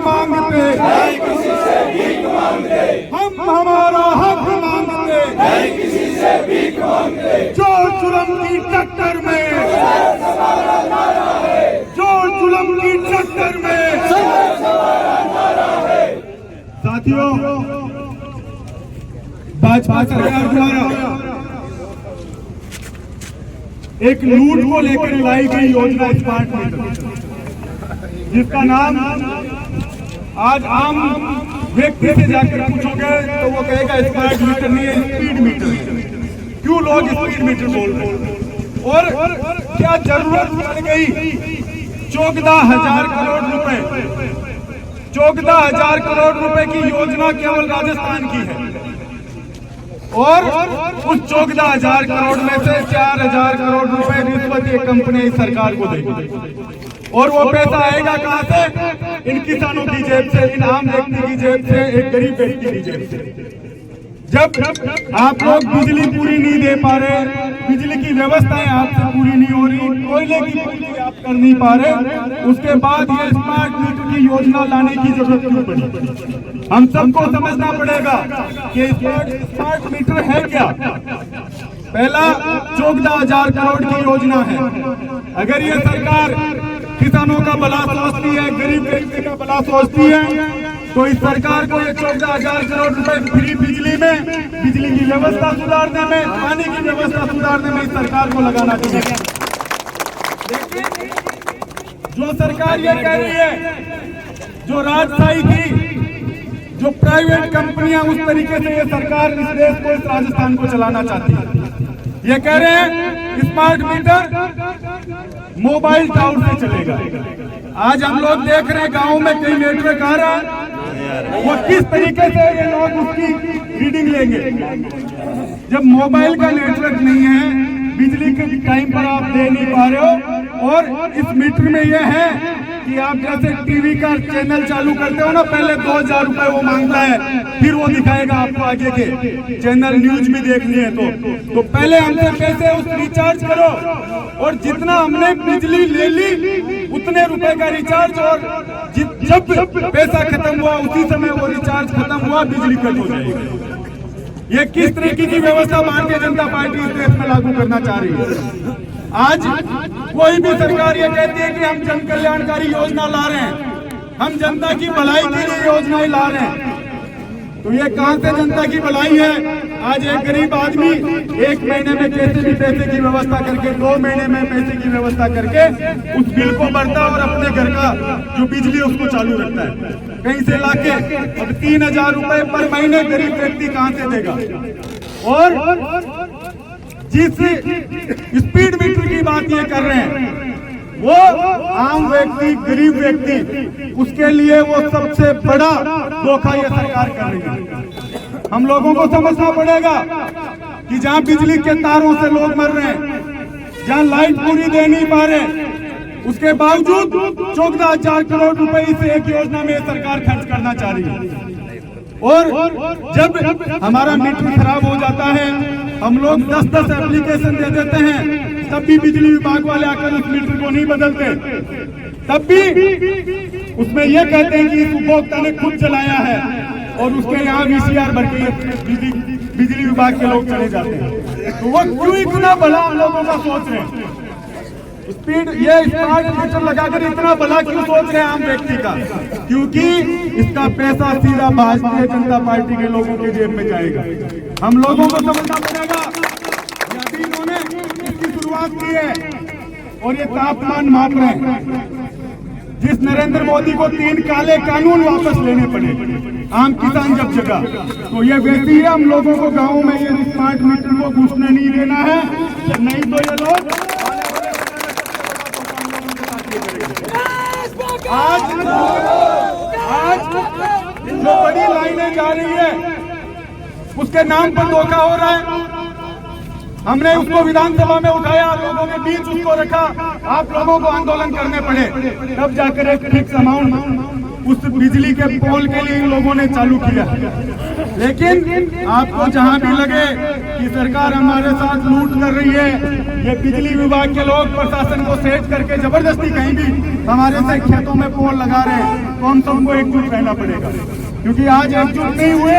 मांगते, नहीं किसी से भीख मांगते, हम हमारा हक मांगते, नहीं किसी से भीख मांगते। जोर जुल्म की टक्कर में, जोर जुल्म की टक्कर में साथियों, भाजपा सरकार द्वारा एक लूट को लेकर लाई गई योजना स्मार्ट मीटर, जिसका नाम आज आम व्यक्ति से जाकर पूछोगे तो वो कहेगा स्मार्ट मीटर नहीं है, स्पीड मीटर। क्यों लोग स्पीड मीटर बोल रहे हैं और क्या जरूरत पड़ गई 14,000 करोड़ रुपए, 14,000 करोड़ रुपए की योजना केवल राजस्थान की है और उस 14,000 करोड़ में से 4,000 करोड़ रुपए रिश्वत एक कंपनी सरकार को देगी और वो पैसा आएगा कहां से? इन किसानों की जेब से, इन आम व्यक्ति की जेब से, एक गरीब व्यक्ति की जेब से। जब आप लोग बिजली पूरी नहीं दे पा रहे, बिजली की व्यवस्थाएं आपसे पूरी नहीं हो रही, कोयले की पूरी आप कर नहीं पा रहे, उसके बाद ये स्मार्ट मीटर की योजना लाने की जरूरत क्यों पड़ी? हम सबको समझना पड़ेगा कि स्मार्ट मीटर है क्या। पहला 14,000 करोड़ की योजना है। अगर ये सरकार किसानों का भला सोचती है, गरीब व्यक्ति का भला सोचती है, तो इस सरकार को ये 14,000 करोड़ रुपए फ्री बिजली में, बिजली की व्यवस्था सुधारने में, पानी की व्यवस्था सुधारने में इस सरकार को लगाना चाहिए। लेकिन जो सरकार ये कह रही है, जो राजशाही थी, जो प्राइवेट कंपनियां, उस तरीके से ये सरकार इस देश को, इस राजस्थान को चलाना चाहती है। ये कह रहे हैं स्मार्ट मीटर मोबाइल टावर से चलेगा। आज हम लोग देख रहे हैं गांव में कई नेटवर्क आ रहा है, वो किस तरीके से ये लोग उसकी रीडिंग लेंगे। जब मोबाइल का नेटवर्क नहीं है, बिजली के टाइम पर आप दे नहीं पा रहे हो, और इस मीटर में ये है कि आप जैसे टीवी का चैनल चालू करते हो ना, पहले 2,000 रुपए वो मांगता है, फिर वो दिखाएगा आपको आगे के चैनल, न्यूज भी देखनी है तो पहले हमसे पैसे उस रिचार्ज करो, और जितना हमने बिजली ले ली उतने रुपए का रिचार्ज, और जब पैसा खत्म हुआ उसी समय वो रिचार्ज खत्म हुआ, बिजली कट हो जाएगी। ये किस तरीके की व्यवस्था भारतीय जनता पार्टी इस देश में लागू करना चाह रही है? आज कोई भी सरकार ये कहती है कि हम जन कल्याणकारी योजना ला रहे हैं, हम जनता की भलाई के लिए योजनाएं ला रहे हैं, तो ये कहां से जनता की भलाई है? आज एक गरीब आदमी 1 महीने में कैसे भी पैसे की व्यवस्था करके, 2 महीने में पैसे की व्यवस्था करके उस बिल को भरता और अपने घर का जो बिजली उसको चालू रखता है कहीं से लाके। अब 3,000 रुपए पर महीने गरीब व्यक्ति कहां से देगा? और जिस स्पीड मीटर की बात ये कर रहे हैं, वो आम व्यक्ति, गरीब व्यक्ति, उसके लिए वो सबसे बड़ा धोखा ये सरकार कर रही है। हम लोगों को समझना पड़ेगा कि जहां बिजली के तारों से लोग मर रहे हैं, जहां लाइट पूरी दे नहीं पा रहे, उसके बावजूद 14,000 करोड़ रुपए इस एक योजना में सरकार खर्च करना चाह रही है। और जब हमारा मीटर खराब हो जाता है, हम लोग 10-10 एप्लीकेशन दे देते हैं, तब भी बिजली विभाग वाले आकर उस मीटर को नहीं बदलते, तब भी उसमें यह कहते हैं कि इस उपभोक्ता ने खुद चलाया है, और उसके यहाँ VCR भर के बिजली विभाग के लोग चले जाते हैं। तो वो क्यों इतना भला हम लोगों का सोच रहे हैं? स्पीड, ये स्मार्ट मीटर लगाकर इतना भला क्यों सोच रहे हैं आम व्यक्ति का? क्योंकि इसका पैसा सीधा भारतीय जनता पार्टी के लोगों के जेब में जाएगा। हम लोगों को समझना पड़ेगा। अभी इन्होंने इसकी शुरुआत की है और ये तापमान माप रहे हैं। जिस नरेंद्र मोदी को 3 काले कानून वापस लेने पड़े, आम किसान जब जगा, तो ये व्यक्ति है हम लोगों को गाँव में ये स्मार्ट मीटर को घुसने नहीं देना है, नहीं तो ये लोग आज जो बड़ी लाइनें जा रही है उसके नाम पर धोखा हो रहा है। हमने उसको विधानसभा में उठाया, लोगों के बीच उसको रखा, आप लोगों को आंदोलन करने पड़े, तब जाकर एक फिक्स अमाउंट उस बिजली के पोल के लिए इन लोगों ने चालू किया। लेकिन आपको जहां भी लगे कि सरकार हमारे साथ लूट कर रही है, ये बिजली विभाग के लोग प्रशासन को सेट करके जबरदस्ती कहीं भी हमारे से खेतों में पोल लगा रहे हैं, तो हम सबको एकजुट रहना पड़ेगा, क्योंकि आज एकजुट नहीं हुए,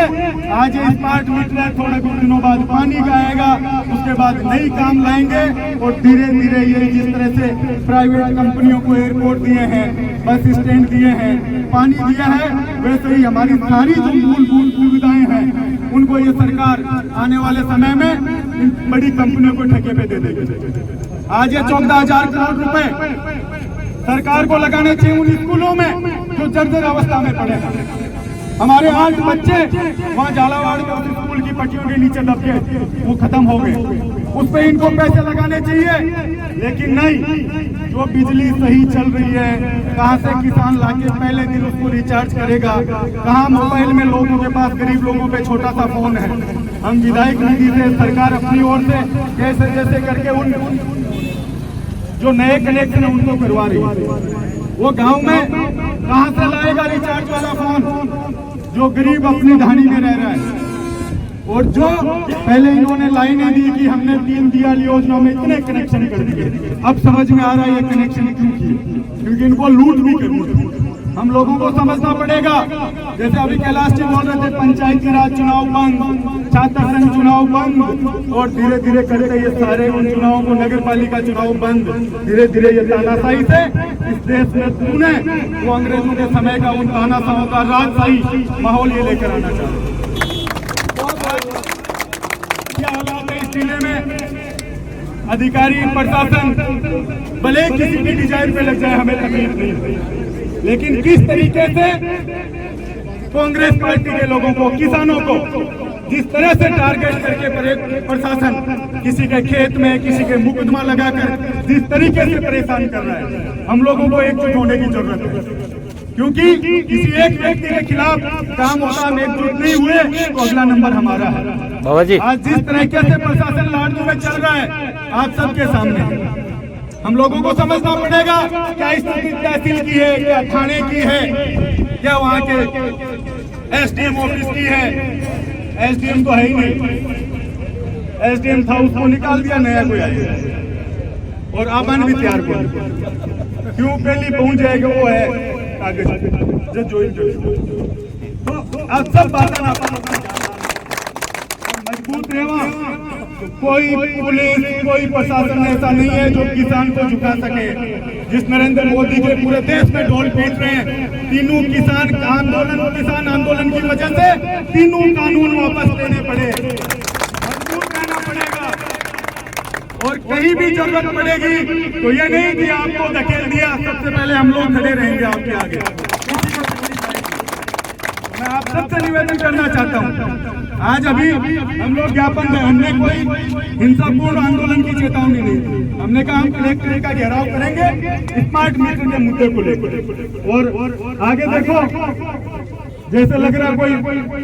आज ये स्मार्ट मीटर थोड़े कुछ दिनों बाद पानी का आएगा, उसके बाद नई काम लाएंगे और धीरे धीरे ये जिस तरह से प्राइवेट कंपनियों को एयरपोर्ट दिए हैं, बस स्टैंड दिए हैं, पानी दिया है, वैसे ही हमारी सारी जो मूलभूत सुविधाएं हैं उनको ये सरकार आने वाले समय में इन बड़ी कंपनियों को ठेके पे दे देगी। आज ये 14,000 करोड़ रुपए सरकार को लगाने चाहिए उन स्कूलों में जो जर्जर अवस्था में पड़े हैं। हमारे 8 बच्चे वहाँ झालावाड़ के उस स्कूल की पट्टियों के नीचे दब गए, वो खत्म हो गए, उस पे इनको पैसे लगाने चाहिए। लेकिन नहीं, जो बिजली सही चल रही है, कहाँ से किसान लाके पहले दिन उसको रिचार्ज करेगा, कहाँ मोबाइल में लोगों के पास, गरीब लोगों पे छोटा सा फोन है, हम विधायक निधि से सरकार अपनी ओर से कैसे जैसे करके उन जो नए कनेक्शन है उनको करवा रही है। वो गांव में कहां से लाएगा रिचार्ज वाला फोन जो गरीब अपनी ढाणी में रह रहा है? और जो पहले इन्होंने लाइनें दी कि हमने दीनदयाल योजना में इतने कनेक्शन कर दिए, अब समझ में आ रहा है ये कनेक्शन क्यों किए, क्योंकि इनको लूट भी करनी थी। हम लोगों को समझना पड़ेगा। जैसे अभी कैलाश जी बोल रहे थे पंचायती राज चुनाव बंद, छात्र संघ चुनाव बंद, और धीरे धीरे करके ये सारे उन चुनावों को, नगर पालिका चुनाव बंद, धीरे धीरे ये तानाशाही से इस देश में पुणे वो अंग्रेजों के समय का उन तानाशाहों का राजशाही माहौल ये लेकर आना चाहते। क्या हालात है इस जिले में? अधिकारी प्रशासन भले किसी की डिजाइन पे लग जाए, हमें तकलीफ नहीं, लेकिन किस तरीके से कांग्रेस पार्टी के लोगों को, किसानों को जिस तरह से टारगेट करके प्रशासन किसी के खेत में, किसी के मुकदमा लगाकर जिस तरीके से परेशान कर रहा है, हम लोगों को एकजुट होने की जरूरत है। क्योंकि किसी एक व्यक्ति के खिलाफ काम होता, हम एकजुट नहीं हुए तो अगला नंबर हमारा है। बाबा जी, आज जिस तरीके से प्रशासन लाडू में चल रहा है आप सबके सामने, हम लोगों को समझना पड़ेगा क्या स्थिति तहसील की है, क्या थाने की है, क्या वहाँ के एसडीएम ऑफिस की है। एसडीएम तो है ही नहीं, एसडीएम था उसको निकाल दिया, नया कोई आया और आबन भी तैयार कर, क्यों पहली पहुंच जाएगा वो है कागज जो ज्वाइन कर। तो अब सब बातें मजबूत रहना, कोई पुलिस, कोई प्रशासन ऐसा नहीं है जो किसान को झुका सके। जिस नरेंद्र मोदी के पूरे देश में ढोल पीट रहे हैं, तीनों किसान आंदोलन की वजह से तीनों कानून वापस लेने पड़े। मजबूत रहना पड़ेगा और कहीं भी जरूरत पड़ेगी तो ये नहीं कि आपको धकेल दिया, सबसे पहले हम लोग खड़े रहेंगे आपके आगे। मैं आप सबसे निवेदन करना चाहता हूँ, आज अभी हम लोग ज्ञापन दें, हमने कोई हिंसापूर्ण आंदोलन की चेतावनी नहीं दी। हमने कहा हम कलेक्टर का घेराव करेंगे स्मार्ट मीटर के मुद्दे को लेकर। और आगे देखो, जैसे लग रहा है कोई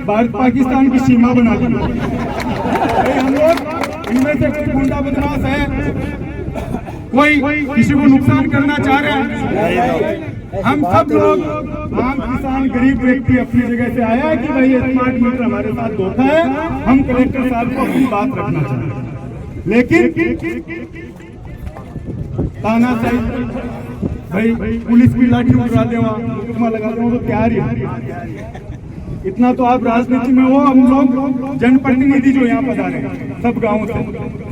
भारत पाकिस्तान की सीमा बना दी। हम लोग इनमें से कोई गुंडा बदमाश है, कोई किसी को नुकसान करना चाह रहे हैं। हम सब लोग आम किसान, गरीब व्यक्ति अपनी जगह से आया है कि भाई ये स्मार्ट मीटर हमारे साथ धोखा है, हम कलेक्टर साहब को अपनी बात रखना चाहते हैं। लेकिन तानाशाही, भाई पुलिस की लाठी उड़ा देवा, मुकदमा लगा देवा, तो तैयार ही। इतना तो आप राजनीति में हो, हम लोग जनप्रतिनिधि जो यहाँ पधारे हैं सब गाँव से,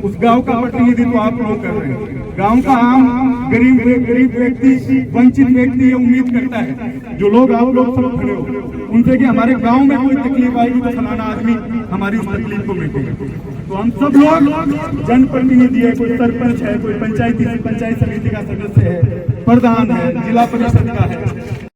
उस गाँव का प्रतिनिधित्व आप लोग कर रहे हैं। गांव का आम गरीब व्यक्ति, वंचित व्यक्ति ये उम्मीद करता है, जो लोग आप लोग सब खड़े हो उनसे कि हमारे गांव में कोई तकलीफ आएगी तो फलाना आदमी हमारी उस तकलीफ को मिटेगा। तो हम सब लोग जनप्रतिनिधि है, कोई सरपंच है, कोई पंचायत समिति का सदस्य है, प्रधान है, जिला परिषद का है,